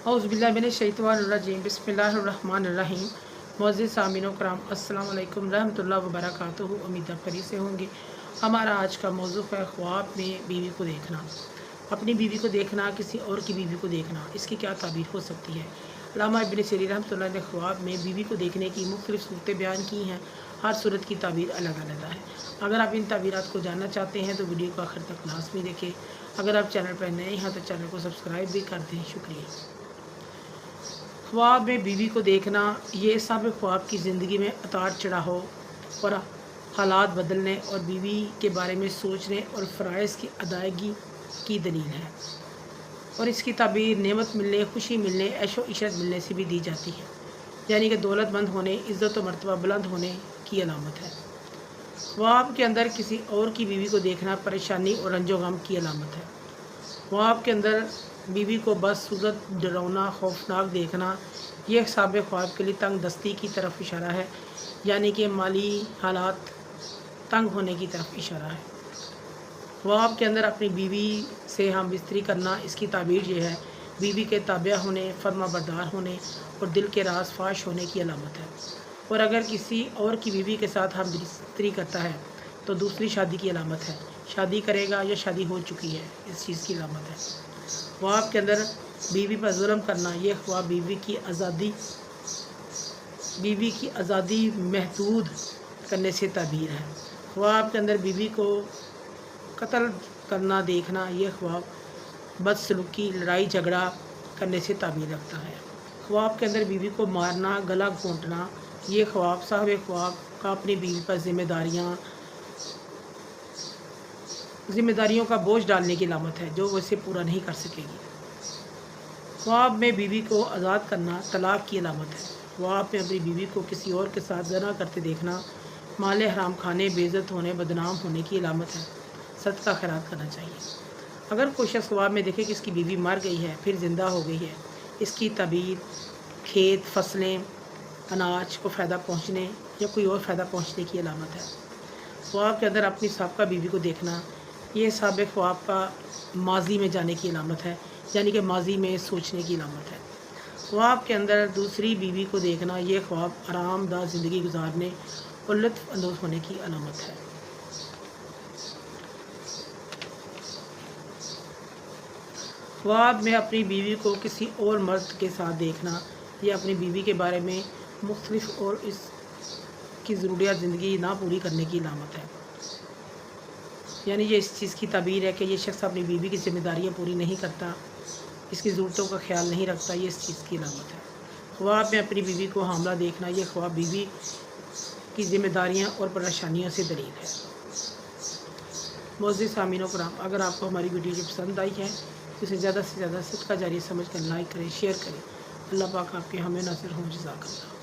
औज़ुबिल्लाहिमिनश्शैतानिर्रजीम बिस्मिल्लाहिर्रहमानिर्रहीम। मुअज़्ज़िज़ सामीनो कराम अस्सलाम वालेकुम रहमतुल्लाहि व बरकातुहू। उम्मीद खैरियत से होंगे। हमारा आज का मौज़ू है ख्वाब में बीवी को देखना। अपनी बीवी को देखना, किसी और की बीवी को देखना, इसकी क्या ताबीर हो सकती है। अल्लामा इब्न सीरीन रहमतुल्लाह ने ख्वाब में बीवी को देखने की मुख्तलिफ़ सूरतें बयान की हैं। हर सूरत की ताबीर अलग अलग है। अगर आप इन ताबीरात को जानना चाहते हैं तो वीडियो को आखिर तक लाज़मी देखें। अगर आप चैनल पर नए हैं तो चैनल को सब्सक्राइब भी कर दें। शुक्रिया। ख्वाब में बीवी को देखना ये सब ख्वाब की ज़िंदगी में उतार चढ़ाव और हालात बदलने और बीवी के बारे में सोचने और फ़राइज़ की अदायगी की दलील है, और इसकी ताबीर नेमत मिलने, खुशी मिलने, ऐशो इशरत मिलने से भी दी जाती है, यानी कि दौलतमंद होने, इज़्ज़त व मर्तबा बुलंद होने की अलामत है। ख्वाब के अंदर किसी और की बीवी को देखना परेशानी और रंजो गम की अलामत है। ख्वाब के अंदर बीवी को बदसूरत, डरावना, खौफनाक देखना यह साब ख्वाब के लिए तंग दस्ती की तरफ इशारा है, यानी कि माली हालात तंग होने की तरफ इशारा है। ख्वाब के अंदर अपनी बीवी से हम बिस्तरी करना, इसकी ताबीर ये है बीवी के ताबिया होने, फर्मा बरदार होने और दिल के राज फाश होने की अलामत है। और अगर किसी और की बीवी के साथ हम बिस्तरी करता है तो दूसरी शादी की अलामत है। शादी करेगा या शादी हो चुकी है, इस चीज़ की अलामत है। ख्वाब के अंदर बीवी पर जुल्म करना, यह ख्वाब बीवी की आज़ादी महदूद करने से ताबीर है। ख्वाब के अंदर बीवी को कत्ल करना देखना, यह ख्वाब बदसलूकी, लड़ाई झगड़ा करने से ताबीर रखता है। ख्वाब के अंदर बीवी को मारना, गला घोंटना, ये ख्वाब साहब ख्वाब का अपनी बीवी पर जिम्मेदारियों का बोझ डालने की अलामत है जो वैसे पूरा नहीं कर सकेगी। ख्वाब में बीवी को आज़ाद करना तलाक की अलामत है। ख्वाब में अपनी बीवी को किसी और के साथ ज़ना करते देखना माल हराम खाने, बेइज्जत होने, बदनाम होने की अलामत है। सदका खैरात करना चाहिए। अगर कोई शख्स ख्वाब में देखे कि इसकी बीवी मर गई है फिर ज़िंदा हो गई है, इसकी ताबीर खेत, फसलें, अनाज को फ़ायदा पहुँचने या कोई और फ़ायदा पहुँचने की अलामत है। ख्वाब के अंदर अपनी साबका बीवी को देखना, ये साबिक़ ख्वाब का माजी में जाने की अलामत है, यानी कि माजी में सोचने की अलामत है। ख्वाब के अंदर दूसरी बीवी को देखना, ये ख्वाब आरामदाह ज़िंदगी गुजारने और लुत्फ़ अंदोज़ होने की अलामत है। ख्वाब में अपनी बीवी को किसी और मर्द के साथ देखना, यह अपनी बीवी के बारे में मुख्तलिफ़ और इसकी ज़रूरियात ज़िंदगी ना पूरी करने की अलामत है, यानी ये इस चीज़ की ताबीर है कि ये शख्स अपनी बीवी की ज़िम्मेदारियाँ पूरी नहीं करता, इसकी ज़रूरतों का ख्याल नहीं रखता, ये इस चीज़ की अलामत है। ख्वाब में अपनी बीवी को हामला देखना, ये ख्वाब बीवी की ज़िम्मेदारियाँ और परेशानियों से दलील है। मुअज़्ज़िज़ सामीनो कराम, अगर आपको हमारी वीडियो पसंद आई है तो इसे ज़्यादा से ज़्यादा सदका जारी समझ कर लाइक करें, शेयर करें। अल्लाह पाक आपके हमें नासिर हों। जज़ाकल्लाह।